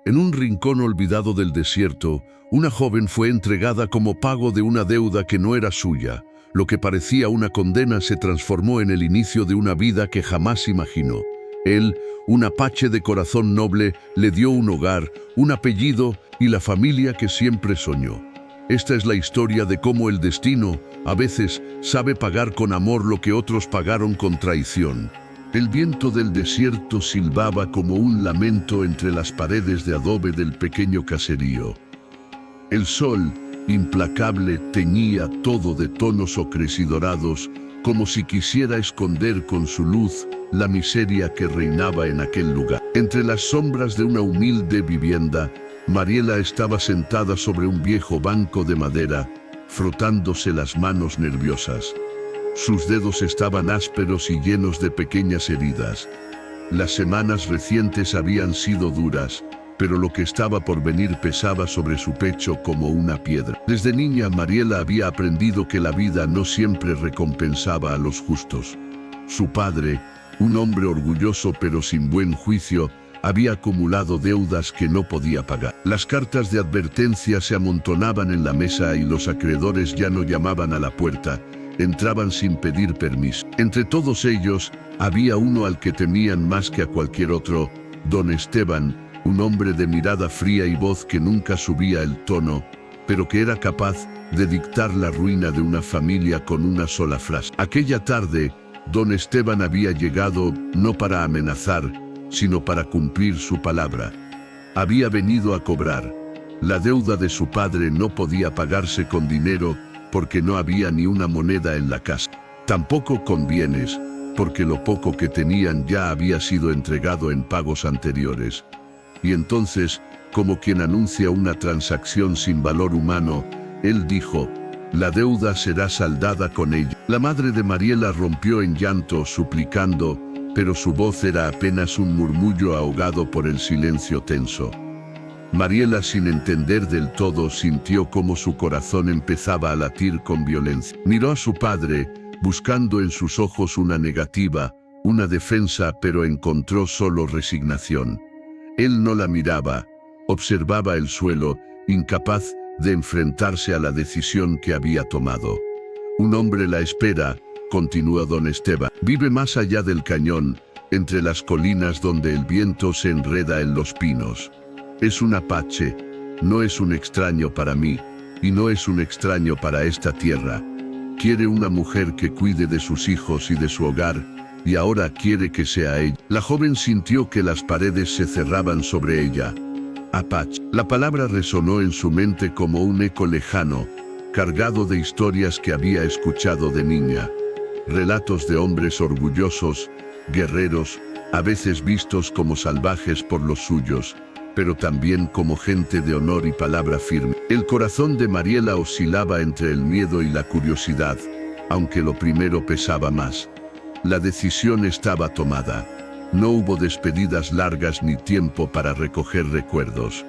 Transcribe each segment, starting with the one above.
En un rincón olvidado del desierto, una joven fue entregada como pago de una deuda que no era suya. Lo que parecía una condena se transformó en el inicio de una vida que jamás imaginó. Él, un apache de corazón noble, le dio un hogar, un apellido y la familia que siempre soñó. Esta es la historia de cómo el destino, a veces, sabe pagar con amor lo que otros pagaron con traición. El viento del desierto silbaba como un lamento entre las paredes de adobe del pequeño caserío. El sol, implacable, teñía todo de tonos ocres y dorados, como si quisiera esconder con su luz la miseria que reinaba en aquel lugar. Entre las sombras de una humilde vivienda, Mariela estaba sentada sobre un viejo banco de madera, frotándose las manos nerviosas. Sus dedos estaban ásperos y llenos de pequeñas heridas. Las semanas recientes habían sido duras, pero lo que estaba por venir pesaba sobre su pecho como una piedra. Desde niña, Mariela había aprendido que la vida no siempre recompensaba a los justos. Su padre, un hombre orgulloso pero sin buen juicio, había acumulado deudas que no podía pagar. Las cartas de advertencia se amontonaban en la mesa y los acreedores ya no llamaban a la puerta, entraban sin pedir permiso. Entre todos ellos, había uno al que temían más que a cualquier otro, don Esteban, un hombre de mirada fría y voz que nunca subía el tono, pero que era capaz de dictar la ruina de una familia con una sola frase. Aquella tarde, don Esteban había llegado no para amenazar, sino para cumplir su palabra. Había venido a cobrar. La deuda de su padre no podía pagarse con dinero porque no había ni una moneda en la casa. Tampoco con bienes, porque lo poco que tenían ya había sido entregado en pagos anteriores. Y entonces, como quien anuncia una transacción sin valor humano, él dijo: «La deuda será saldada con ella». La madre de Mariela rompió en llanto, suplicando, pero su voz era apenas un murmullo ahogado por el silencio tenso. Mariela, sin entender del todo, sintió cómo su corazón empezaba a latir con violencia. Miró a su padre, buscando en sus ojos una negativa, una defensa, pero encontró solo resignación. Él no la miraba, observaba el suelo, incapaz de enfrentarse a la decisión que había tomado. «Un hombre la espera», continuó don Esteban. «Vive más allá del cañón, entre las colinas donde el viento se enreda en los pinos. Es un apache, no es un extraño para mí, y no es un extraño para esta tierra. Quiere una mujer que cuide de sus hijos y de su hogar, y ahora quiere que sea ella». La joven sintió que las paredes se cerraban sobre ella. Apache. La palabra resonó en su mente como un eco lejano, cargado de historias que había escuchado de niña. Relatos de hombres orgullosos, guerreros, a veces vistos como salvajes por los suyos, pero también como gente de honor y palabra firme. El corazón de Mariela oscilaba entre el miedo y la curiosidad, aunque lo primero pesaba más. La decisión estaba tomada. No hubo despedidas largas ni tiempo para recoger recuerdos.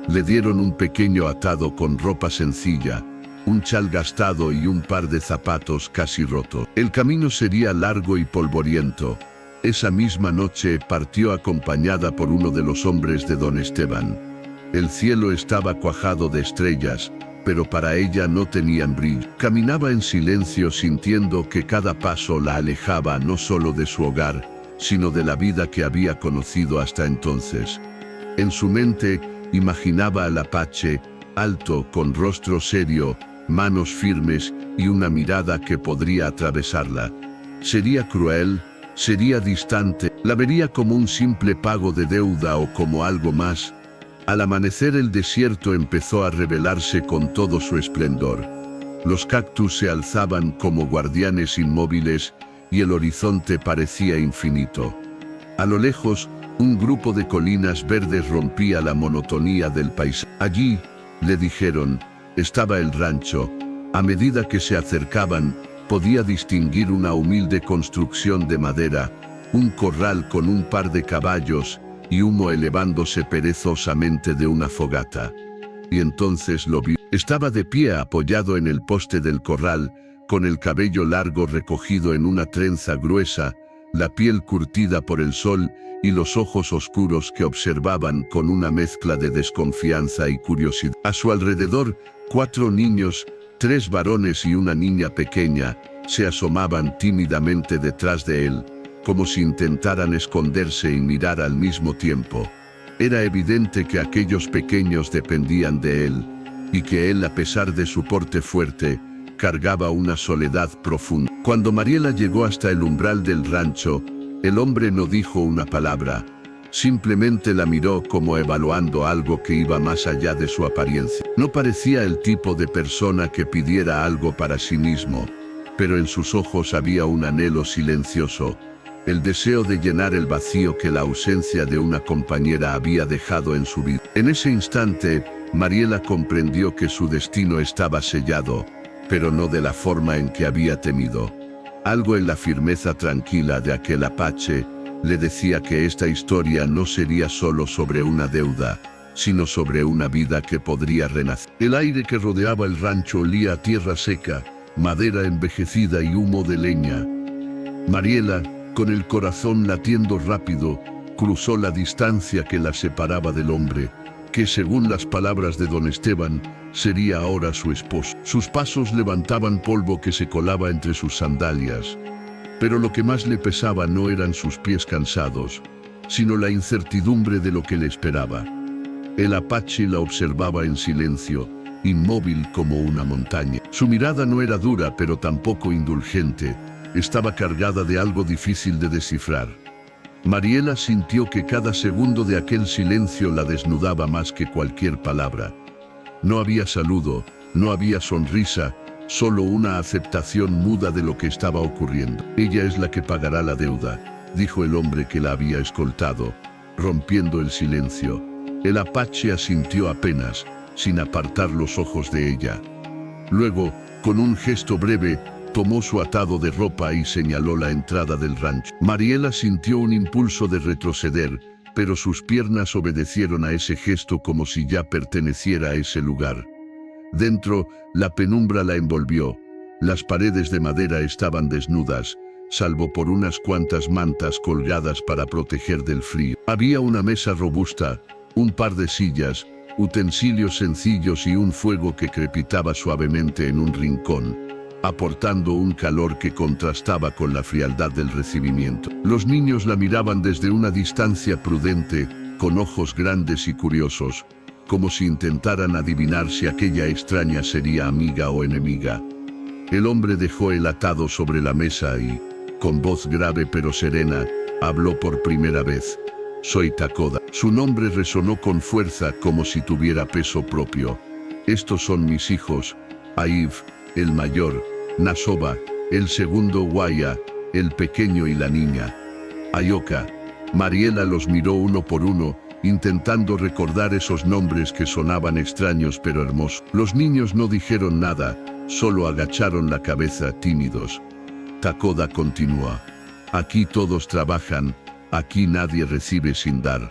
Le dieron un pequeño atado con ropa sencilla, un chal gastado y un par de zapatos casi rotos. El camino sería largo y polvoriento. Esa misma noche partió acompañada por uno de los hombres de don Esteban. El cielo estaba cuajado de estrellas, pero para ella no tenían brillo. Caminaba en silencio, sintiendo que cada paso la alejaba no solo de su hogar, sino de la vida que había conocido hasta entonces. En su mente imaginaba al apache, alto, con rostro serio, manos firmes y una mirada que podría atravesarla. Sería cruel, sería distante, la vería como un simple pago de deuda o como algo más. Al amanecer, el desierto empezó a revelarse con todo su esplendor. Los cactus se alzaban como guardianes inmóviles y el horizonte parecía infinito. A lo lejos, un grupo de colinas verdes rompía la monotonía del paisaje. Allí, le dijeron, estaba el rancho. A medida que se acercaban, podía distinguir una humilde construcción de madera, un corral con un par de caballos y humo elevándose perezosamente de una fogata. Y entonces lo vio. Estaba de pie apoyado en el poste del corral, con el cabello largo recogido en una trenza gruesa, la piel curtida por el sol y los ojos oscuros que observaban con una mezcla de desconfianza y curiosidad. A su alrededor, 4 niños, 3 varones y una niña pequeña, se asomaban tímidamente detrás de él, como si intentaran esconderse y mirar al mismo tiempo. Era evidente que aquellos pequeños dependían de él, y que él, a pesar de su porte fuerte, cargaba una soledad profunda. Cuando Mariela llegó hasta el umbral del rancho, el hombre no dijo una palabra, simplemente la miró como evaluando algo que iba más allá de su apariencia. No parecía el tipo de persona que pidiera algo para sí mismo, pero en sus ojos había un anhelo silencioso, el deseo de llenar el vacío que la ausencia de una compañera había dejado en su vida. En ese instante, Mariela comprendió que su destino estaba sellado, pero no de la forma en que había temido. Algo en la firmeza tranquila de aquel apache le decía que esta historia no sería solo sobre una deuda, sino sobre una vida que podría renacer. El aire que rodeaba el rancho olía a tierra seca, madera envejecida y humo de leña. Mariela, con el corazón latiendo rápido, cruzó la distancia que la separaba del hombre, que según las palabras de don Esteban, sería ahora su esposo. Sus pasos levantaban polvo que se colaba entre sus sandalias, pero lo que más le pesaba no eran sus pies cansados, sino la incertidumbre de lo que le esperaba. El apache la observaba en silencio, inmóvil como una montaña. Su mirada no era dura, pero tampoco indulgente. Estaba cargada de algo difícil de descifrar. Mariela sintió que cada segundo de aquel silencio la desnudaba más que cualquier palabra. No había saludo, no había sonrisa, solo una aceptación muda de lo que estaba ocurriendo. Ella es la que pagará la deuda, dijo el hombre que la había escoltado, rompiendo el silencio. El apache asintió apenas, sin apartar los ojos de ella. Luego, con un gesto breve, tomó su atado de ropa y señaló la entrada del rancho. Mariela sintió un impulso de retroceder, pero sus piernas obedecieron a ese gesto como si ya perteneciera a ese lugar. Dentro, la penumbra la envolvió. Las paredes de madera estaban desnudas, salvo por unas cuantas mantas colgadas para proteger del frío. Había una mesa robusta, un par de sillas, utensilios sencillos y un fuego que crepitaba suavemente en un rincón, aportando un calor que contrastaba con la frialdad del recibimiento. Los niños la miraban desde una distancia prudente, con ojos grandes y curiosos, como si intentaran adivinar si aquella extraña sería amiga o enemiga. El hombre dejó el atado sobre la mesa y, con voz grave pero serena, habló por primera vez. Soy Takoda. Su nombre resonó con fuerza como si tuviera peso propio. Estos son mis hijos, Aiv, el mayor, Nasoba, el segundo, Waya, el pequeño y la niña. Ayoka. Mariela los miró uno por uno, intentando recordar esos nombres que sonaban extraños pero hermosos. Los niños no dijeron nada, solo agacharon la cabeza tímidos. Takoda continúa. Aquí todos trabajan, aquí nadie recibe sin dar.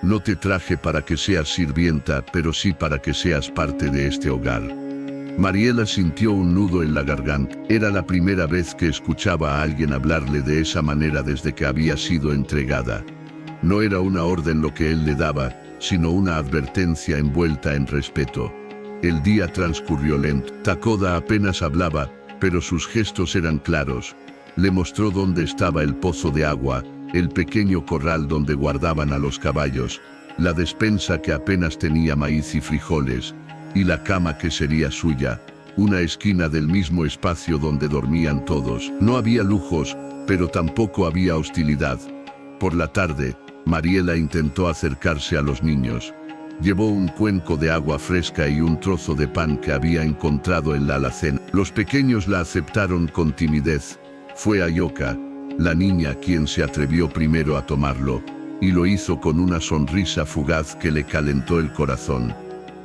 No te traje para que seas sirvienta, pero sí para que seas parte de este hogar. Mariela sintió un nudo en la garganta. Era la primera vez que escuchaba a alguien hablarle de esa manera desde que había sido entregada. No era una orden lo que él le daba, sino una advertencia envuelta en respeto. El día transcurrió lento. Takoda apenas hablaba, pero sus gestos eran claros. Le mostró dónde estaba el pozo de agua, el pequeño corral donde guardaban a los caballos, la despensa que apenas tenía maíz y frijoles, y la cama que sería suya, una esquina del mismo espacio donde dormían todos. No había lujos, pero tampoco había hostilidad. Por la tarde, Mariela intentó acercarse a los niños. Llevó un cuenco de agua fresca y un trozo de pan que había encontrado en la alacena. Los pequeños la aceptaron con timidez. Fue Ayoka, la niña, quien se atrevió primero a tomarlo, y lo hizo con una sonrisa fugaz que le calentó el corazón.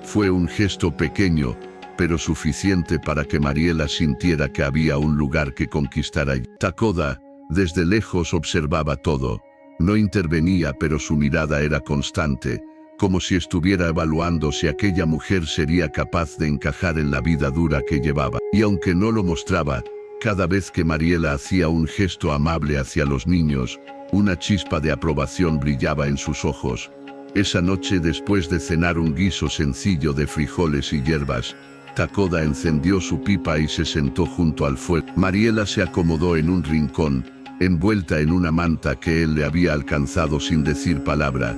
Fue un gesto pequeño, pero suficiente para que Mariela sintiera que había un lugar que conquistar allí. Takoda, desde lejos, observaba todo. No intervenía, pero su mirada era constante, como si estuviera evaluando si aquella mujer sería capaz de encajar en la vida dura que llevaba. Y aunque no lo mostraba, Cada vez que Mariela hacía un gesto amable hacia los niños, una chispa de aprobación brillaba en sus ojos. Esa noche, después de cenar un guiso sencillo de frijoles y hierbas, Takoda encendió su pipa y se sentó junto al fuego. Mariela se acomodó en un rincón, envuelta en una manta que él le había alcanzado sin decir palabra.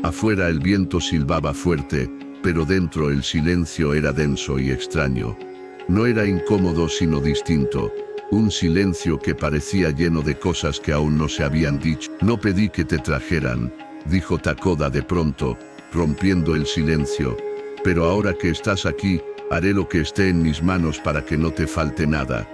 Afuera el viento silbaba fuerte, pero dentro el silencio era denso y extraño. No era incómodo sino distinto, un silencio que parecía lleno de cosas que aún no se habían dicho. No pedí que te trajeran, dijo Takoda de pronto, rompiendo el silencio, pero ahora que estás aquí, haré lo que esté en mis manos para que no te falte nada.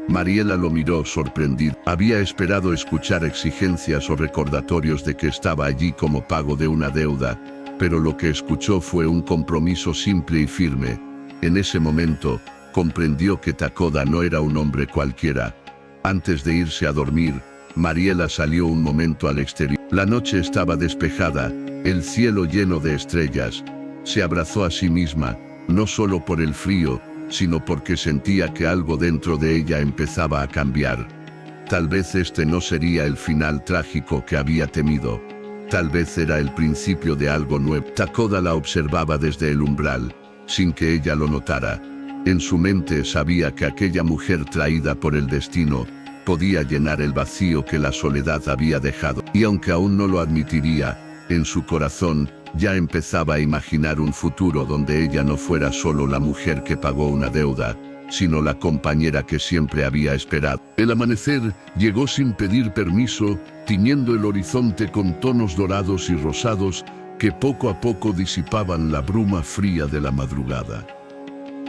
Mariela lo miró sorprendida. Había esperado escuchar exigencias o recordatorios de que estaba allí como pago de una deuda, pero lo que escuchó fue un compromiso simple y firme. En ese momento, comprendió que Takoda no era un hombre cualquiera. Antes de irse a dormir, Mariela salió un momento al exterior. La noche estaba despejada, el cielo lleno de estrellas. Se abrazó a sí misma, no solo por el frío, sino porque sentía que algo dentro de ella empezaba a cambiar. Tal vez este no sería el final trágico que había temido. Tal vez era el principio de algo nuevo. Takoda la observaba desde el umbral, sin que ella lo notara. En su mente sabía que aquella mujer traída por el destino podía llenar el vacío que la soledad había dejado. Y aunque aún no lo admitiría, en su corazón ya empezaba a imaginar un futuro donde ella no fuera solo la mujer que pagó una deuda, sino la compañera que siempre había esperado. El amanecer llegó sin pedir permiso, tiñendo el horizonte con tonos dorados y rosados que poco a poco disipaban la bruma fría de la madrugada.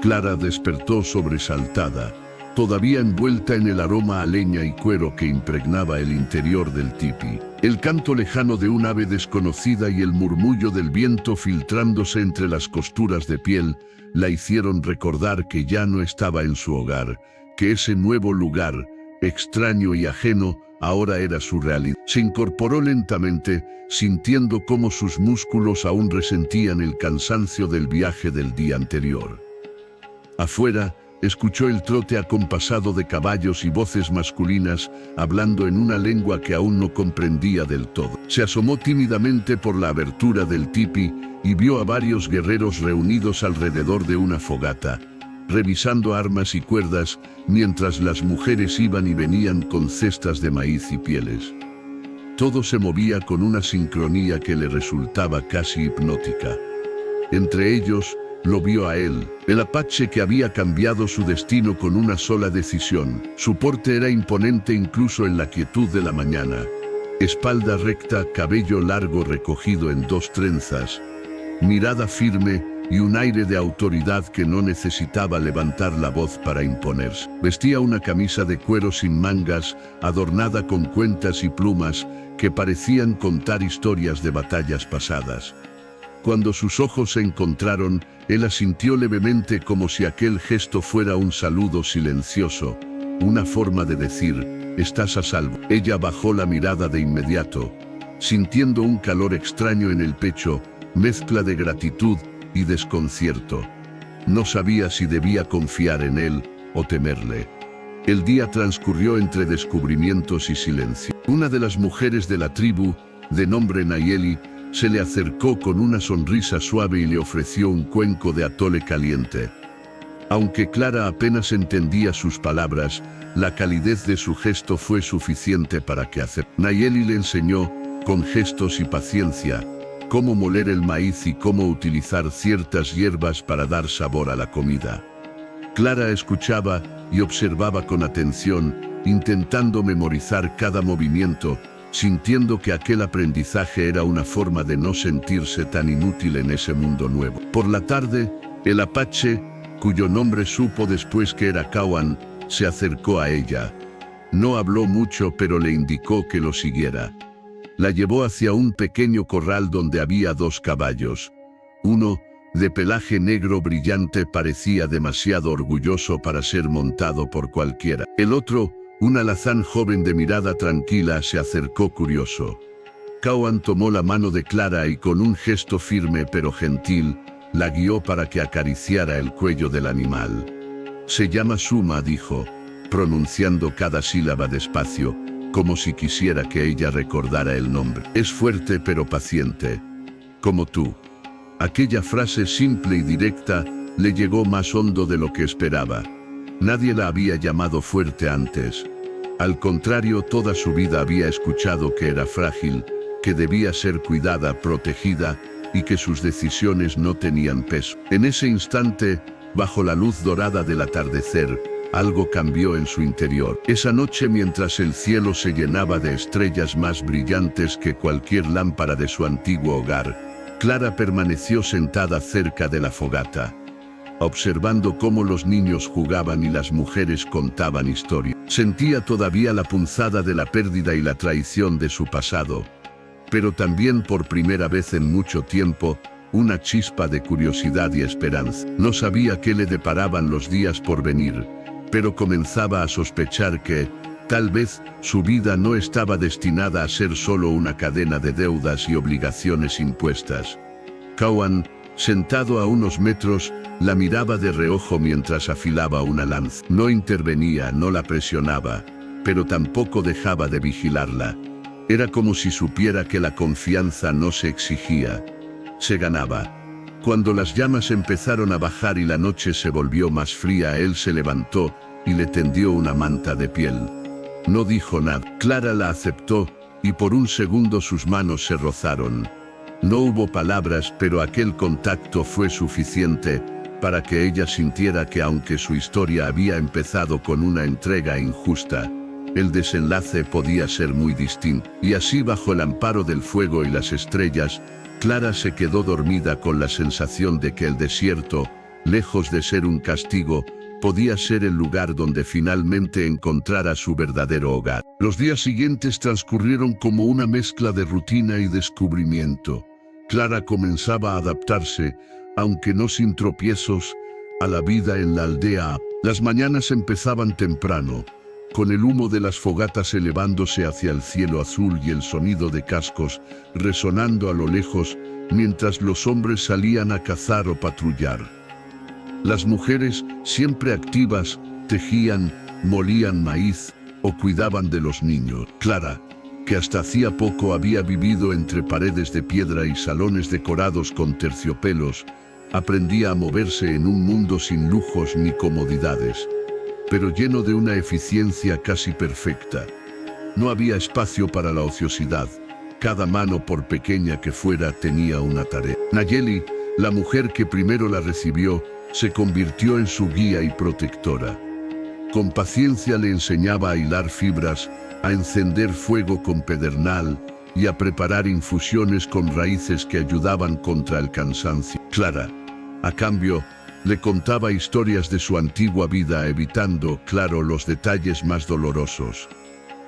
Clara despertó sobresaltada, todavía envuelta en el aroma a leña y cuero que impregnaba el interior del tipi. El canto lejano de un ave desconocida y el murmullo del viento filtrándose entre las costuras de piel la hicieron recordar que ya no estaba en su hogar, que ese nuevo lugar, extraño y ajeno, ahora era su realidad. Se incorporó lentamente, sintiendo cómo sus músculos aún resentían el cansancio del viaje del día anterior. Afuera, escuchó el trote acompasado de caballos y voces masculinas hablando en una lengua que aún no comprendía del todo. Se asomó tímidamente por la abertura del tipi y vio a varios guerreros reunidos alrededor de una fogata, revisando armas y cuerdas, mientras las mujeres iban y venían con cestas de maíz y pieles. Todo se movía con una sincronía que le resultaba casi hipnótica. Entre ellos, lo vio a él, el apache que había cambiado su destino con una sola decisión. Su porte era imponente incluso en la quietud de la mañana. Espalda recta, cabello largo recogido en 2 trenzas, mirada firme y un aire de autoridad que no necesitaba levantar la voz para imponerse. Vestía una camisa de cuero sin mangas, adornada con cuentas y plumas que parecían contar historias de batallas pasadas. Cuando sus ojos se encontraron, él asintió levemente como si aquel gesto fuera un saludo silencioso, una forma de decir, estás a salvo. Ella bajó la mirada de inmediato, sintiendo un calor extraño en el pecho, mezcla de gratitud y desconcierto. No sabía si debía confiar en él o temerle. El día transcurrió entre descubrimientos y silencio. Una de las mujeres de la tribu, de nombre Nayeli, se le acercó con una sonrisa suave y le ofreció un cuenco de atole caliente. Aunque Clara apenas entendía sus palabras, la calidez de su gesto fue suficiente para que aceptara. Nayeli le enseñó, con gestos y paciencia, cómo moler el maíz y cómo utilizar ciertas hierbas para dar sabor a la comida. Clara escuchaba y observaba con atención, intentando memorizar cada movimiento, sintiendo que aquel aprendizaje era una forma de no sentirse tan inútil en ese mundo nuevo. Por la tarde, el apache, cuyo nombre supo después que era Kawan, se acercó a ella. No habló mucho, pero le indicó que lo siguiera. La llevó hacia un pequeño corral donde había 2 caballos. Uno, de pelaje negro brillante, parecía demasiado orgulloso para ser montado por cualquiera. El otro, un alazán joven de mirada tranquila, se acercó curioso. Kawan tomó la mano de Clara y con un gesto firme pero gentil, la guió para que acariciara el cuello del animal. Se llama Suma, dijo. pronunciando cada sílaba despacio, como si quisiera que ella recordara el nombre. Es fuerte pero paciente, como tú. Aquella frase simple y directa le llegó más hondo de lo que esperaba. Nadie la había llamado fuerte antes. Al contrario, toda su vida había escuchado que era frágil, que debía ser cuidada, protegida, y que sus decisiones no tenían peso. En ese instante, bajo la luz dorada del atardecer, algo cambió en su interior. Esa noche, mientras el cielo se llenaba de estrellas más brillantes que cualquier lámpara de su antiguo hogar, Clara permaneció sentada cerca de la fogata, observando cómo los niños jugaban y las mujeres contaban historias. Sentía todavía la punzada de la pérdida y la traición de su pasado, pero también por primera vez en mucho tiempo, una chispa de curiosidad y esperanza. No sabía qué le deparaban los días por venir, pero comenzaba a sospechar que, tal vez, su vida no estaba destinada a ser solo una cadena de deudas y obligaciones impuestas. Cowan, sentado a unos metros, la miraba de reojo mientras afilaba una lanza. No intervenía, no la presionaba, pero tampoco dejaba de vigilarla. Era como si supiera que la confianza no se exigía, se ganaba. Cuando las llamas empezaron a bajar y la noche se volvió más fría, él se levantó y le tendió una manta de piel. No dijo nada. Clara la aceptó y por un segundo sus manos se rozaron. No hubo palabras, pero aquel contacto fue suficiente para que ella sintiera que aunque su historia había empezado con una entrega injusta, el desenlace podía ser muy distinto. Y así, bajo el amparo del fuego y las estrellas, Clara se quedó dormida con la sensación de que el desierto, lejos de ser un castigo, podía ser el lugar donde finalmente encontrara su verdadero hogar. Los días siguientes transcurrieron como una mezcla de rutina y descubrimiento. Clara comenzaba a adaptarse, aunque no sin tropiezos, a la vida en la aldea. Las mañanas empezaban temprano, con el humo de las fogatas elevándose hacia el cielo azul y el sonido de cascos resonando a lo lejos mientras los hombres salían a cazar o patrullar. Las mujeres, siempre activas, tejían, molían maíz o cuidaban de los niños. Clara, que hasta hacía poco había vivido entre paredes de piedra y salones decorados con terciopelos, aprendía a moverse en un mundo sin lujos ni comodidades, pero lleno de una eficiencia casi perfecta. No había espacio para la ociosidad. Cada mano, por pequeña que fuera, tenía una tarea. Nayeli, la mujer que primero la recibió, se convirtió en su guía y protectora. Con paciencia le enseñaba a hilar fibras, a encender fuego con pedernal y a preparar infusiones con raíces que ayudaban contra el cansancio. Clara, a cambio, le contaba historias de su antigua vida, evitando, claro, los detalles más dolorosos.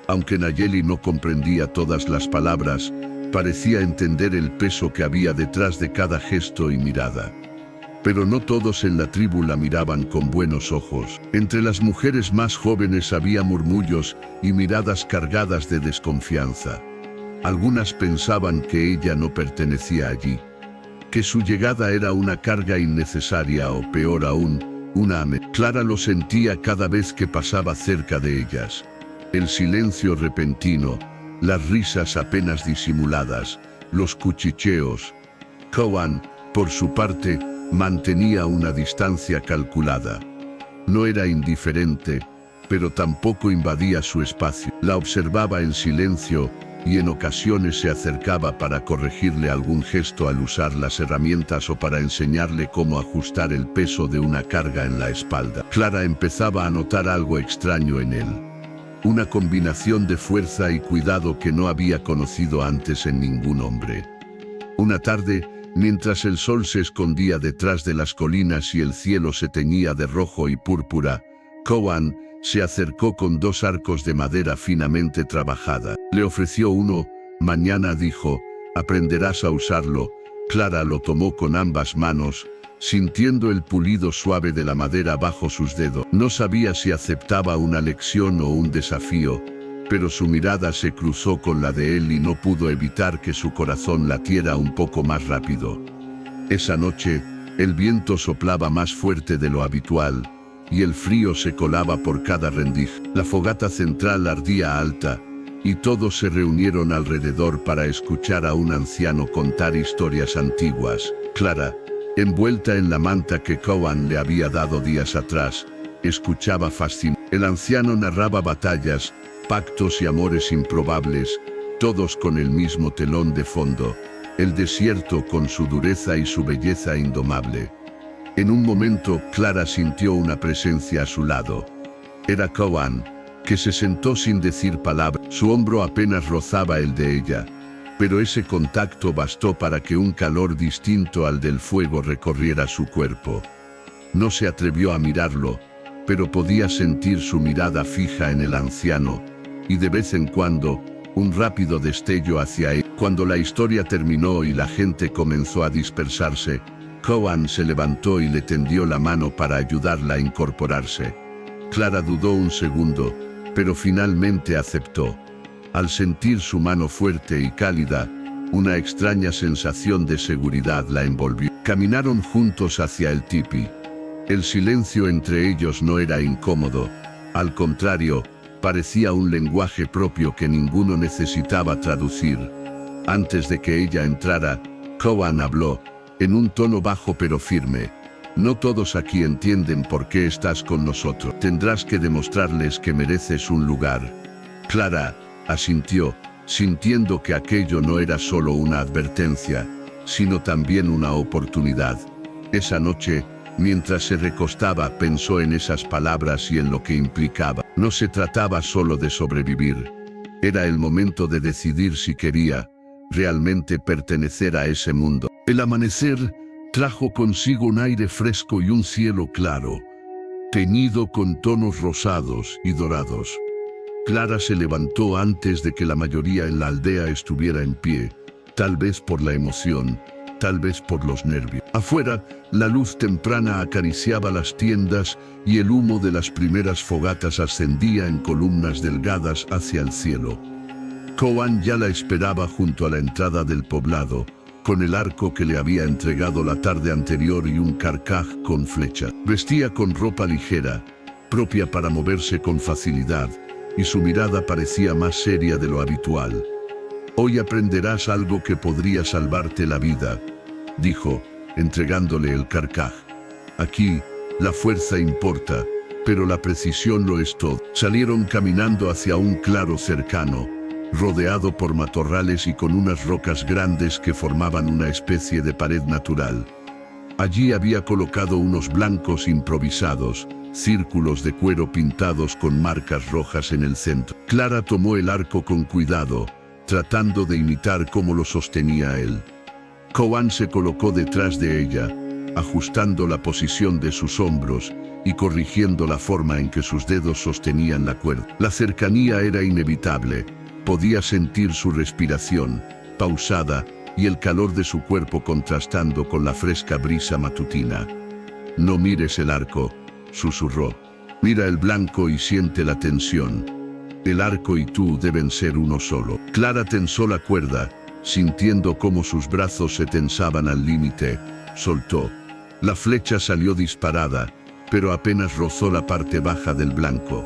Aunque Nayeli no comprendía todas las palabras, parecía entender el peso que había detrás de cada gesto y mirada. Pero no todos en la tribu la miraban con buenos ojos. Entre las mujeres más jóvenes había murmullos y miradas cargadas de desconfianza. Algunas pensaban que ella no pertenecía allí, que su llegada era una carga innecesaria o, peor aún, una amenaza. Clara lo sentía cada vez que pasaba cerca de ellas. El silencio repentino, las risas apenas disimuladas, los cuchicheos. Cowan, por su parte, mantenía una distancia calculada. No era indiferente, pero tampoco invadía su espacio. La observaba en silencio y en ocasiones se acercaba para corregirle algún gesto al usar las herramientas o para enseñarle cómo ajustar el peso de una carga en la espalda. Clara empezaba a notar algo extraño en él. Una combinación de fuerza y cuidado que no había conocido antes en ningún hombre. Una tarde, mientras el sol se escondía detrás de las colinas y el cielo se teñía de rojo y púrpura, Cowan se acercó con 2 arcos de madera finamente trabajada. Le ofreció uno. Mañana, dijo, aprenderás a usarlo. Clara lo tomó con ambas manos, sintiendo el pulido suave de la madera bajo sus dedos. No sabía si aceptaba una lección o un desafío, pero su mirada se cruzó con la de él y no pudo evitar que su corazón latiera un poco más rápido. Esa noche, el viento soplaba más fuerte de lo habitual, y el frío se colaba por cada rendija. La fogata central ardía alta, y todos se reunieron alrededor para escuchar a un anciano contar historias antiguas. Clara, envuelta en la manta que Cowan le había dado días atrás, escuchaba fascinada. El anciano narraba batallas, pactos y amores improbables, todos con el mismo telón de fondo, el desierto con su dureza y su belleza indomable. En un momento, Clara sintió una presencia a su lado. Era Cowan, que se sentó sin decir palabra. Su hombro apenas rozaba el de ella, pero ese contacto bastó para que un calor distinto al del fuego recorriera su cuerpo. No se atrevió a mirarlo, pero podía sentir su mirada fija en el anciano, y de vez en cuando, un rápido destello hacia él. Cuando la historia terminó y la gente comenzó a dispersarse, Cowan se levantó y le tendió la mano para ayudarla a incorporarse. Clara dudó un segundo, pero finalmente aceptó. Al sentir su mano fuerte y cálida, una extraña sensación de seguridad la envolvió. Caminaron juntos hacia el tipi. El silencio entre ellos no era incómodo. Al contrario, parecía un lenguaje propio que ninguno necesitaba traducir. Antes de que ella entrara, Cowan habló, en un tono bajo pero firme. No todos aquí entienden por qué estás con nosotros. Tendrás que demostrarles que mereces un lugar. Clara asintió, sintiendo que aquello no era solo una advertencia, sino también una oportunidad. Esa noche, mientras se recostaba, pensó en esas palabras y en lo que implicaba. No se trataba solo de sobrevivir. Era el momento de decidir si quería realmente pertenecer a ese mundo. El amanecer trajo consigo un aire fresco y un cielo claro, teñido con tonos rosados y dorados. Clara se levantó antes de que la mayoría en la aldea estuviera en pie, tal vez por la emoción, tal vez por los nervios. Afuera, la luz temprana acariciaba las tiendas y el humo de las primeras fogatas ascendía en columnas delgadas hacia el cielo. Cowan ya la esperaba junto a la entrada del poblado, con el arco que le había entregado la tarde anterior y un carcaj con flecha. Vestía con ropa ligera, propia para moverse con facilidad, y su mirada parecía más seria de lo habitual. «Hoy aprenderás algo que podría salvarte la vida», dijo, entregándole el carcaj. «Aquí, la fuerza importa, pero la precisión lo es todo». Salieron caminando hacia un claro cercano, rodeado por matorrales y con unas rocas grandes que formaban una especie de pared natural. Allí había colocado unos blancos improvisados, círculos de cuero pintados con marcas rojas en el centro. Clara tomó el arco con cuidado, tratando de imitar cómo lo sostenía él. Cowan se colocó detrás de ella, ajustando la posición de sus hombros y corrigiendo la forma en que sus dedos sostenían la cuerda. La cercanía era inevitable. Podía sentir su respiración, pausada, y el calor de su cuerpo contrastando con la fresca brisa matutina. «No mires el arco», susurró. «Mira el blanco y siente la tensión. El arco y tú deben ser uno solo». Clara tensó la cuerda, sintiendo cómo sus brazos se tensaban al límite. Soltó. La flecha salió disparada, pero apenas rozó la parte baja del blanco.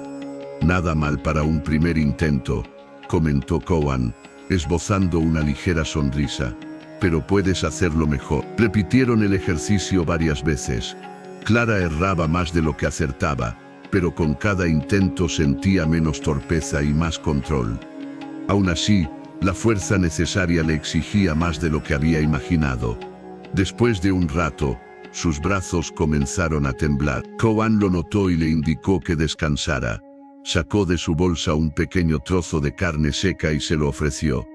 «Nada mal para un primer intento», comentó Cowan, esbozando una ligera sonrisa. «Pero puedes hacerlo mejor». Repitieron el ejercicio varias veces. Clara erraba más de lo que acertaba, pero con cada intento sentía menos torpeza y más control. Aún así, la fuerza necesaria le exigía más de lo que había imaginado. Después de un rato, sus brazos comenzaron a temblar. Cowan lo notó y le indicó que descansara. Sacó de su bolsa un pequeño trozo de carne seca y se lo ofreció.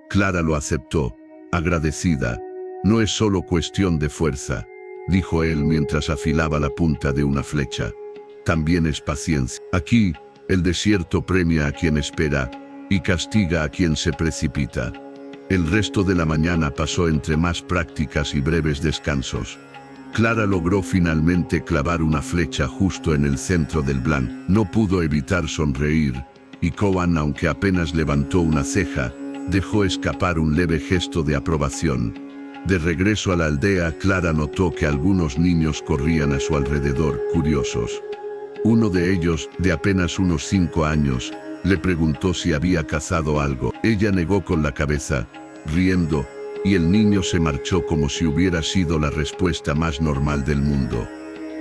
Clara lo aceptó, agradecida. «No es solo cuestión de fuerza», dijo él mientras afilaba la punta de una flecha. «También es paciencia. Aquí, el desierto premia a quien espera y castiga a quien se precipita». El resto de la mañana pasó entre más prácticas y breves descansos. Clara logró finalmente clavar una flecha justo en el centro del blanco. No pudo evitar sonreír, y Cowan, aunque apenas levantó una ceja, dejó escapar un leve gesto de aprobación. De regreso a la aldea, Clara notó que algunos niños corrían a su alrededor, curiosos. Uno de ellos, de apenas unos 5 años, le preguntó si había cazado algo. Ella negó con la cabeza, riendo, y el niño se marchó como si hubiera sido la respuesta más normal del mundo.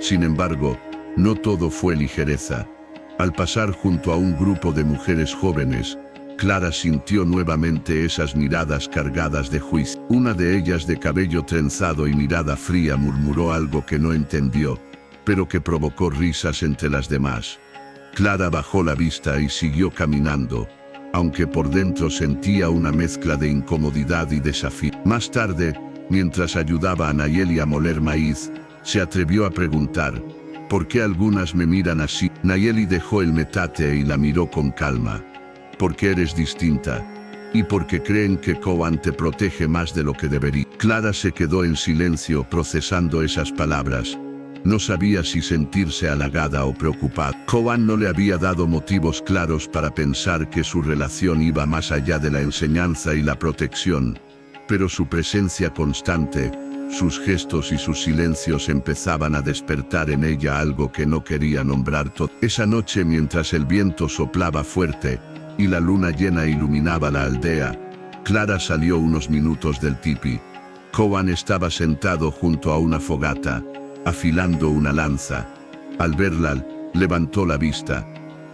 Sin embargo, no todo fue ligereza. Al pasar junto a un grupo de mujeres jóvenes, Clara sintió nuevamente esas miradas cargadas de juicio. Una de ellas, de cabello trenzado y mirada fría, murmuró algo que no entendió, pero que provocó risas entre las demás. Clara bajó la vista y siguió caminando, aunque por dentro sentía una mezcla de incomodidad y desafío. Más tarde, mientras ayudaba a Nayeli a moler maíz, se atrevió a preguntar: ¿por qué algunas me miran así? Nayeli dejó el metate y la miró con calma. Porque eres distinta, y porque creen que Cowan te protege más de lo que debería. Clara se quedó en silencio procesando esas palabras. No sabía si sentirse halagada o preocupada. Cowan no le había dado motivos claros para pensar que su relación iba más allá de la enseñanza y la protección, pero su presencia constante, sus gestos y sus silencios empezaban a despertar en ella algo que no quería nombrar todo. Esa noche, mientras el viento soplaba fuerte y la luna llena iluminaba la aldea, Clara salió unos minutos del tipi. Cowan estaba sentado junto a una fogata, afilando una lanza. Al verla, levantó la vista.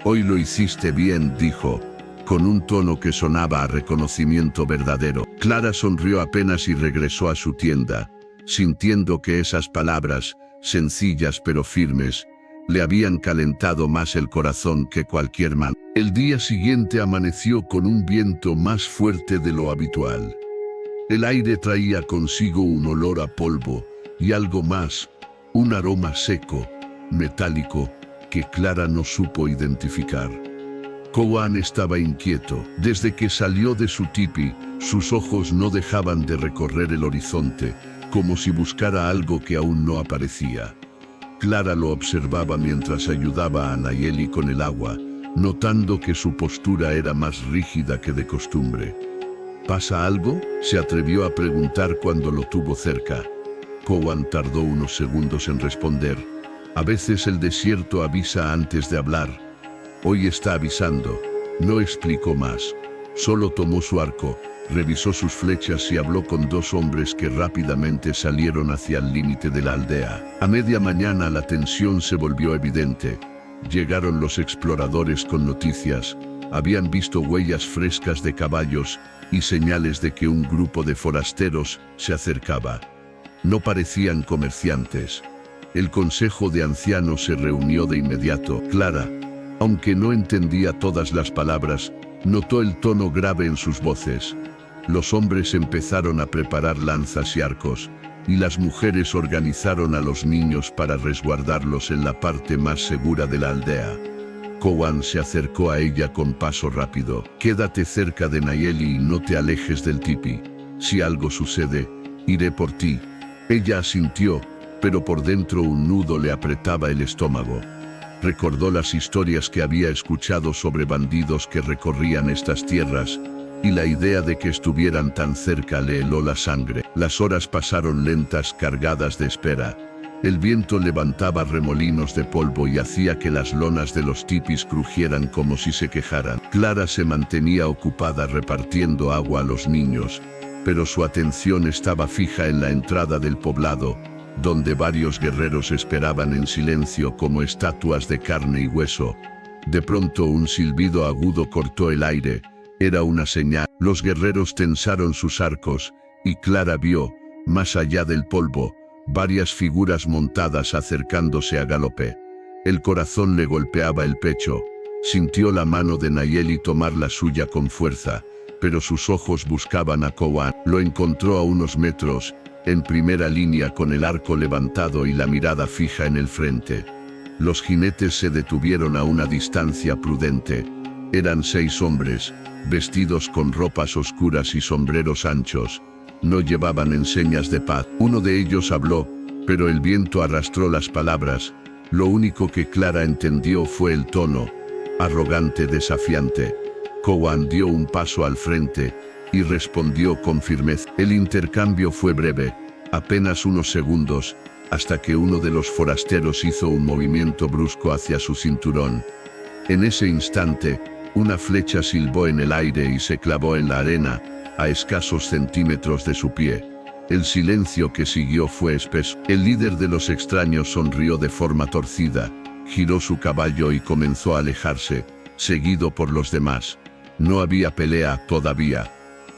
«Hoy lo hiciste bien», dijo, con un tono que sonaba a reconocimiento verdadero. Clara sonrió apenas y regresó a su tienda, sintiendo que esas palabras, sencillas pero firmes, le habían calentado más el corazón que cualquier mano. El día siguiente amaneció con un viento más fuerte de lo habitual. El aire traía consigo un olor a polvo y algo más, un aroma seco, metálico, que Clara no supo identificar. Cowan estaba inquieto. Desde que salió de su tipi, sus ojos no dejaban de recorrer el horizonte, como si buscara algo que aún no aparecía. Clara lo observaba mientras ayudaba a Nayeli con el agua, notando que su postura era más rígida que de costumbre. ¿Pasa algo?, se atrevió a preguntar cuando lo tuvo cerca. Cowan tardó unos segundos en responder. A veces el desierto avisa antes de hablar. Hoy está avisando. No explicó más. Solo tomó su arco, revisó sus flechas y habló con 2 hombres que rápidamente salieron hacia el límite de la aldea. A media mañana la tensión se volvió evidente. Llegaron los exploradores con noticias. Habían visto huellas frescas de caballos y señales de que un grupo de forasteros se acercaba. No parecían comerciantes. El consejo de ancianos se reunió de inmediato. Clara, aunque no entendía todas las palabras, notó el tono grave en sus voces. Los hombres empezaron a preparar lanzas y arcos, y las mujeres organizaron a los niños para resguardarlos en la parte más segura de la aldea. Cowan se acercó a ella con paso rápido. «Quédate cerca de Nayeli y no te alejes del tipi. Si algo sucede, iré por ti». Ella asintió, pero por dentro un nudo le apretaba el estómago. Recordó las historias que había escuchado sobre bandidos que recorrían estas tierras, y la idea de que estuvieran tan cerca le heló la sangre. Las horas pasaron lentas, cargadas de espera. El viento levantaba remolinos de polvo y hacía que las lonas de los tipis crujieran como si se quejaran. Clara se mantenía ocupada repartiendo agua a los niños, pero su atención estaba fija en la entrada del poblado, donde varios guerreros esperaban en silencio como estatuas de carne y hueso. De pronto un silbido agudo cortó el aire. Era una señal. Los guerreros tensaron sus arcos, y Clara vio, más allá del polvo, varias figuras montadas acercándose a galope. El corazón le golpeaba el pecho. Sintió la mano de Nayeli tomar la suya con fuerza, pero sus ojos buscaban a Cowan. Lo encontró a unos metros, en primera línea con el arco levantado y la mirada fija en el frente. Los jinetes se detuvieron a una distancia prudente. Eran 6 hombres, vestidos con ropas oscuras y sombreros anchos. No llevaban enseñas de paz. Uno de ellos habló, pero el viento arrastró las palabras. Lo único que Clara entendió fue el tono, arrogante, desafiante. Cowan dio un paso al frente y respondió con firmeza. El intercambio fue breve, apenas unos segundos, hasta que uno de los forasteros hizo un movimiento brusco hacia su cinturón. En ese instante, una flecha silbó en el aire y se clavó en la arena, a escasos centímetros de su pie. El silencio que siguió fue espeso. El líder de los extraños sonrió de forma torcida, giró su caballo y comenzó a alejarse, seguido por los demás. No había pelea todavía.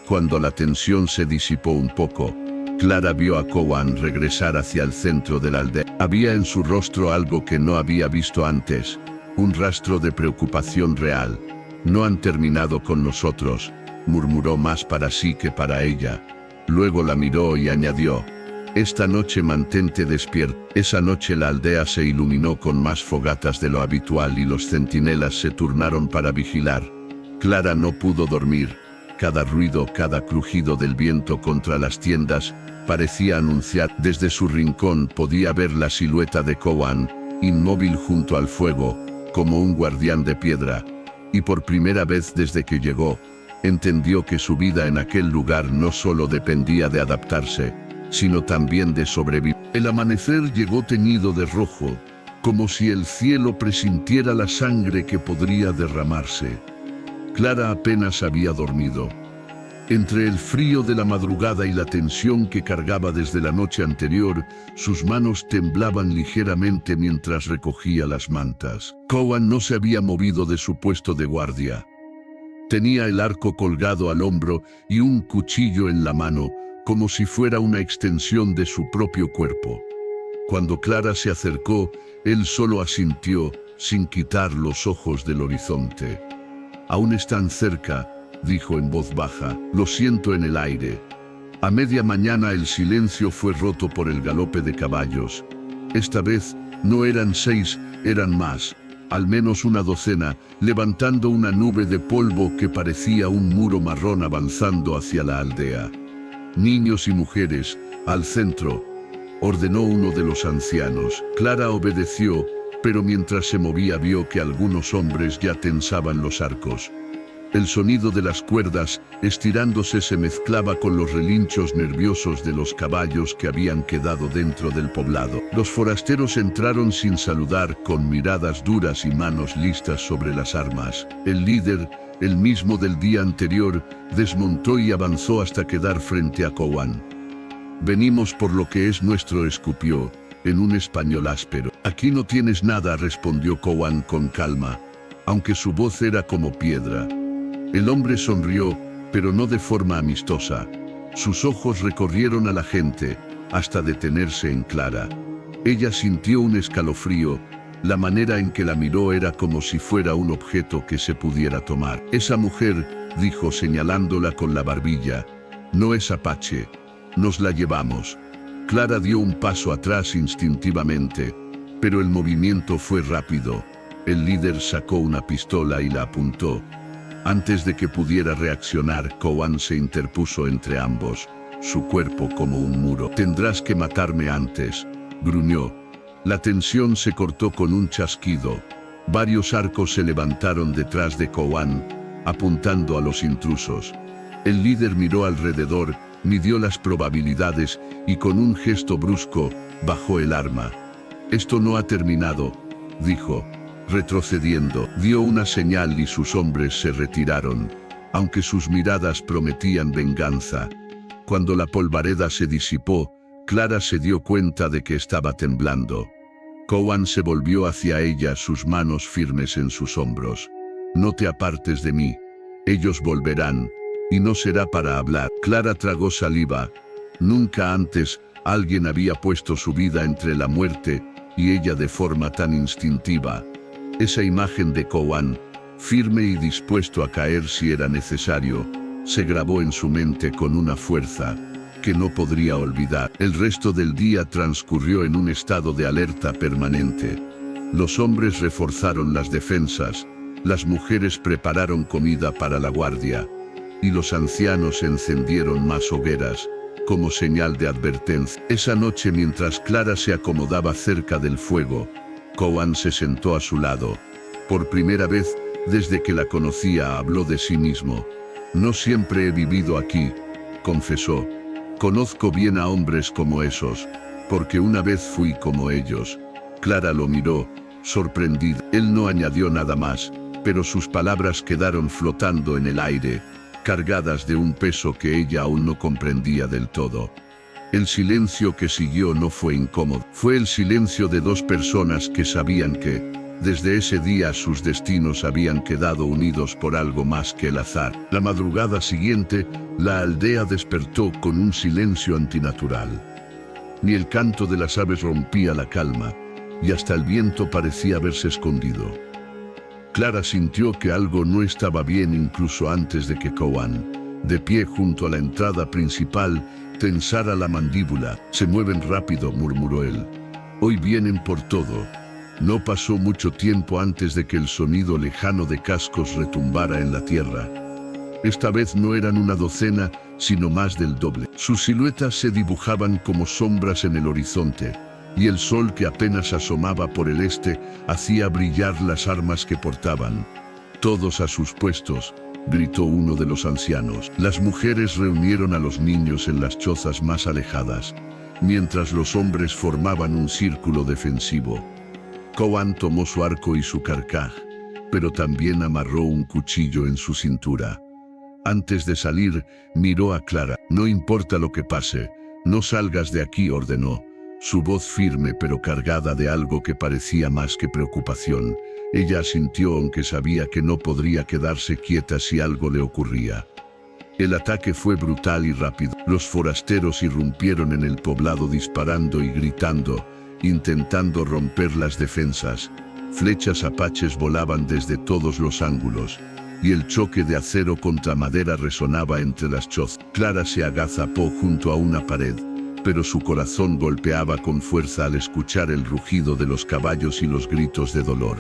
Cuando la tensión se disipó un poco, Clara vio a Cowan regresar hacia el centro de la aldea. Había en su rostro algo que no había visto antes, un rastro de preocupación real. «No han terminado con nosotros», murmuró más para sí que para ella. Luego la miró y añadió: «Esta noche mantente despierta». Esa noche la aldea se iluminó con más fogatas de lo habitual y los centinelas se turnaron para vigilar. Clara no pudo dormir. Cada ruido, cada crujido del viento contra las tiendas parecía anunciar. Desde su rincón podía ver la silueta de Cowan, inmóvil junto al fuego, como un guardián de piedra. Y por primera vez desde que llegó, entendió que su vida en aquel lugar no solo dependía de adaptarse, sino también de sobrevivir. El amanecer llegó teñido de rojo, como si el cielo presintiera la sangre que podría derramarse. Clara apenas había dormido. Entre el frío de la madrugada y la tensión que cargaba desde la noche anterior, sus manos temblaban ligeramente mientras recogía las mantas. Cowan no se había movido de su puesto de guardia. Tenía el arco colgado al hombro y un cuchillo en la mano, como si fuera una extensión de su propio cuerpo. Cuando Clara se acercó, él solo asintió, sin quitar los ojos del horizonte. «Aún están cerca», dijo en voz baja, «lo siento en el aire». A media mañana el silencio fue roto por el galope de caballos. Esta vez no eran 6, eran más, al menos una docena, levantando una nube de polvo que parecía un muro marrón avanzando hacia la aldea. «Niños y mujeres, al centro», ordenó uno de los ancianos. Clara obedeció, pero mientras se movía vio que algunos hombres ya tensaban los arcos. El sonido de las cuerdas, estirándose, se mezclaba con los relinchos nerviosos de los caballos que habían quedado dentro del poblado. Los forasteros entraron sin saludar, con miradas duras y manos listas sobre las armas. El líder, el mismo del día anterior, desmontó y avanzó hasta quedar frente a Cowan. «Venimos por lo que es nuestro», escupió, en un español áspero. «Aquí no tienes nada», respondió Cowan con calma, aunque su voz era como piedra. El hombre sonrió, pero no de forma amistosa. Sus ojos recorrieron a la gente, hasta detenerse en Clara. Ella sintió un escalofrío. La manera en que la miró era como si fuera un objeto que se pudiera tomar. «Esa mujer», dijo señalándola con la barbilla, «no es apache. Nos la llevamos». Clara dio un paso atrás instintivamente, pero el movimiento fue rápido. El líder sacó una pistola y la apuntó. Antes de que pudiera reaccionar, Cowan se interpuso entre ambos, su cuerpo como un muro. «Tendrás que matarme antes», gruñó. La tensión se cortó con un chasquido. Varios arcos se levantaron detrás de Cowan, apuntando a los intrusos. El líder miró alrededor, midió las probabilidades y con un gesto brusco, bajó el arma. «Esto no ha terminado», dijo. Retrocediendo, dio una señal y sus hombres se retiraron, aunque sus miradas prometían venganza. Cuando la polvareda se disipó, Clara se dio cuenta de que estaba temblando. Cowan se volvió hacia ella, sus manos firmes en sus hombros. «No te apartes de mí. Ellos volverán, y no será para hablar». Clara tragó saliva. Nunca antes alguien había puesto su vida entre la muerte y ella de forma tan instintiva. Esa imagen de Cowan, firme y dispuesto a caer si era necesario, se grabó en su mente con una fuerza que no podría olvidar. El resto del día transcurrió en un estado de alerta permanente. Los hombres reforzaron las defensas, las mujeres prepararon comida para la guardia, y los ancianos encendieron más hogueras, como señal de advertencia. Esa noche, mientras Clara se acomodaba cerca del fuego, Cowan se sentó a su lado. Por primera vez, desde que la conocía, habló de sí mismo. «No siempre he vivido aquí», confesó. «Conozco bien a hombres como esos. porque una vez fui como ellos. Clara lo miró, sorprendida. Él no añadió nada más, pero sus palabras quedaron flotando en el aire, cargadas de un peso que ella aún no comprendía del todo. El silencio que siguió no fue incómodo, fue el silencio de dos personas que sabían que, desde ese día sus destinos habían quedado unidos por algo más que el azar. La madrugada siguiente, la aldea despertó con un silencio antinatural. Ni el canto de las aves rompía la calma, y hasta el viento parecía haberse escondido. Clara sintió que algo no estaba bien incluso antes de que Cowan, de pie junto a la entrada principal, tensara la mandíbula. «Se mueven rápido», murmuró él. «Hoy vienen por todo». No pasó mucho tiempo antes de que el sonido lejano de cascos retumbara en la tierra. Esta vez no eran una docena, sino más del doble. Sus siluetas se dibujaban como sombras en el horizonte, y el sol que apenas asomaba por el este hacía brillar las armas que portaban. «Todos a sus puestos», gritó uno de los ancianos. Las mujeres reunieron a los niños en las chozas más alejadas, mientras los hombres formaban un círculo defensivo. Cowan tomó su arco y su carcaj, pero también amarró un cuchillo en su cintura. Antes de salir, miró a Clara. «No importa lo que pase, no salgas de aquí», ordenó, su voz firme pero cargada de algo que parecía más que preocupación. Ella asintió aunque sabía que no podría quedarse quieta si algo le ocurría. El ataque fue brutal y rápido. Los forasteros irrumpieron en el poblado disparando y gritando, intentando romper las defensas. Flechas apaches volaban desde todos los ángulos, y el choque de acero contra madera resonaba entre las chozas. Clara se agazapó junto a una pared, pero su corazón golpeaba con fuerza al escuchar el rugido de los caballos y los gritos de dolor.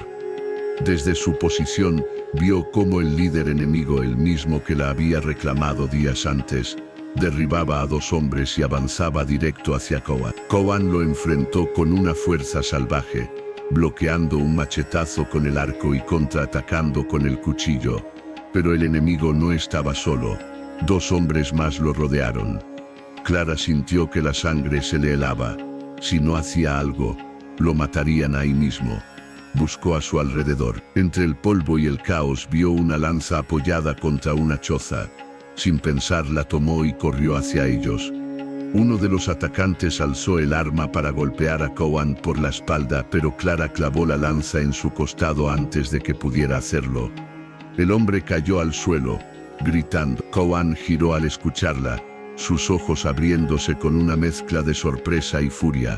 Desde su posición, vio cómo el líder enemigo, el mismo que la había reclamado días antes, derribaba a dos hombres y avanzaba directo hacia Cowan. Cowan lo enfrentó con una fuerza salvaje, bloqueando un machetazo con el arco y contraatacando con el cuchillo. Pero el enemigo no estaba solo. Dos hombres más lo rodearon. Clara sintió que la sangre se le helaba. Si no hacía algo, lo matarían ahí mismo. Buscó a su alrededor. Entre el polvo y el caos vio una lanza apoyada contra una choza. Sin pensar la tomó y corrió hacia ellos. Uno de los atacantes alzó el arma para golpear a Cowan por la espalda, pero Clara clavó la lanza en su costado antes de que pudiera hacerlo. El hombre cayó al suelo, gritando. Cowan giró al escucharla, sus ojos abriéndose con una mezcla de sorpresa y furia.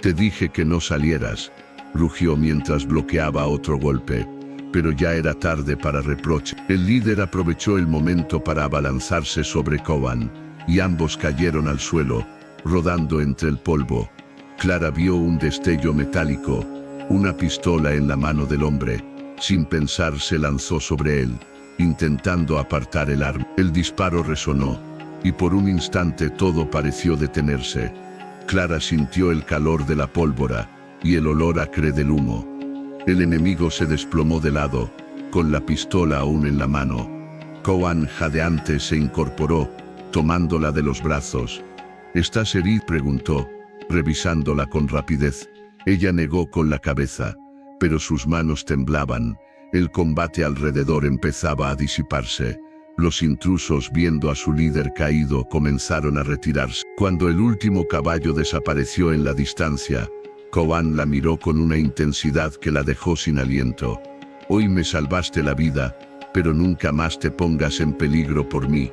«Te dije que no salieras», rugió mientras bloqueaba otro golpe, pero ya era tarde para reproche. El líder aprovechó el momento para abalanzarse sobre Cowan, y ambos cayeron al suelo, rodando entre el polvo. Clara vio un destello metálico, una pistola en la mano del hombre. Sin pensar se lanzó sobre él, intentando apartar el arma. El disparo resonó, y por un instante todo pareció detenerse. Clara sintió el calor de la pólvora y el olor acre del humo. El enemigo se desplomó de lado, con la pistola aún en la mano. Cowan, jadeante, se incorporó, tomándola de los brazos. «¿Estás herida?», preguntó, revisándola con rapidez. Ella negó con la cabeza, pero sus manos temblaban. El combate alrededor empezaba a disiparse. Los intrusos, viendo a su líder caído, comenzaron a retirarse. Cuando el último caballo desapareció en la distancia, Cowan la miró con una intensidad que la dejó sin aliento. «Hoy me salvaste la vida, pero nunca más te pongas en peligro por mí».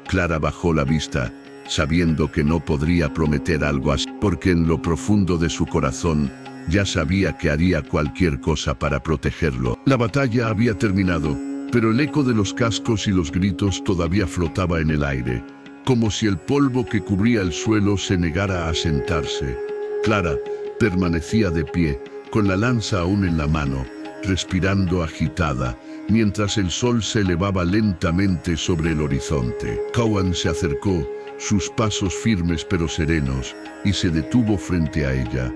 Clara bajó la vista, sabiendo que no podría prometer algo así, porque en lo profundo de su corazón ya sabía que haría cualquier cosa para protegerlo. La batalla había terminado, pero el eco de los cascos y los gritos todavía flotaba en el aire, como si el polvo que cubría el suelo se negara a asentarse. Clara permanecía de pie, con la lanza aún en la mano, respirando agitada, mientras el sol se elevaba lentamente sobre el horizonte. Cowan se acercó, sus pasos firmes pero serenos, y se detuvo frente a ella.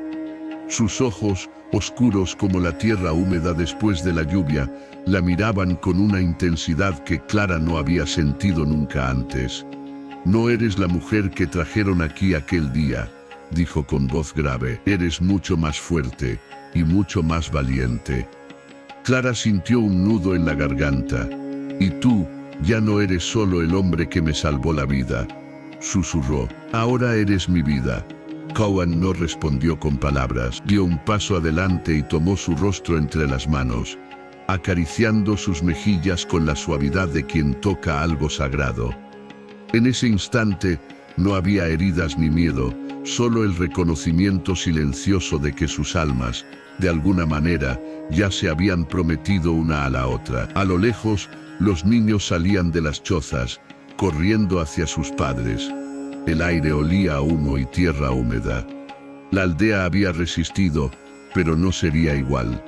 Sus ojos, oscuros como la tierra húmeda después de la lluvia, la miraban con una intensidad que Clara no había sentido nunca antes. «No eres la mujer que trajeron aquí aquel día», dijo con voz grave. Eres mucho más fuerte y mucho más valiente. Clara sintió un nudo en la garganta. Y tú, ya no eres solo el hombre que me salvó la vida, susurró. Ahora eres mi vida. Cowan no respondió con palabras. Dio un paso adelante y tomó su rostro entre las manos, acariciando sus mejillas con la suavidad de quien toca algo sagrado. En ese instante no había heridas ni miedo, solo el reconocimiento silencioso de que sus almas, de alguna manera, ya se habían prometido una a la otra. A lo lejos, los niños salían de las chozas, corriendo hacia sus padres. El aire olía a humo y tierra húmeda. La aldea había resistido, pero no sería igual.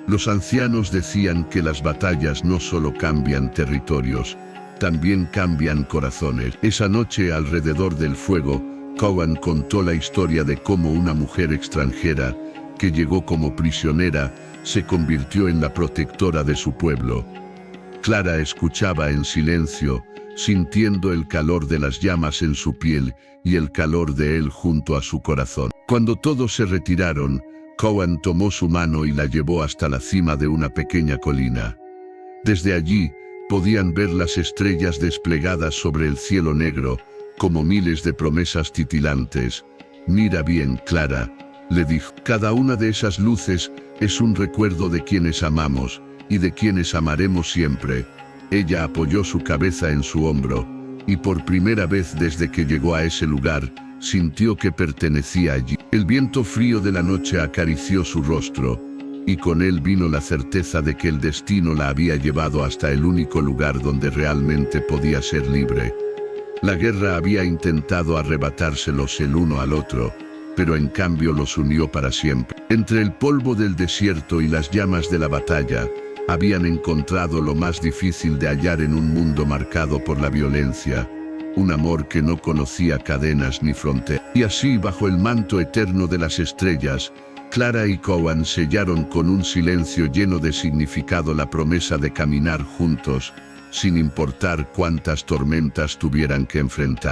Los ancianos decían que las batallas no solo cambian territorios, también cambian corazones. Esa noche, alrededor del fuego, Cowan contó la historia de cómo una mujer extranjera, que llegó como prisionera, se convirtió en la protectora de su pueblo. Clara escuchaba en silencio, sintiendo el calor de las llamas en su piel y el calor de él junto a su corazón. Cuando todos se retiraron, Cowan tomó su mano y la llevó hasta la cima de una pequeña colina. Desde allí, podían ver las estrellas desplegadas sobre el cielo negro, como miles de promesas titilantes. Mira bien, Clara, le dijo. Cada una de esas luces es un recuerdo de quienes amamos y de quienes amaremos siempre. Ella apoyó su cabeza en su hombro, y por primera vez desde que llegó a ese lugar, sintió que pertenecía allí. El viento frío de la noche acarició su rostro, y con él vino la certeza de que el destino la había llevado hasta el único lugar donde realmente podía ser libre. La guerra había intentado arrebatárselos el uno al otro, pero en cambio los unió para siempre. Entre el polvo del desierto y las llamas de la batalla, habían encontrado lo más difícil de hallar en un mundo marcado por la violencia, un amor que no conocía cadenas ni fronteras. Y así, bajo el manto eterno de las estrellas, Clara y Cowan sellaron con un silencio lleno de significado la promesa de caminar juntos, sin importar cuántas tormentas tuvieran que enfrentar.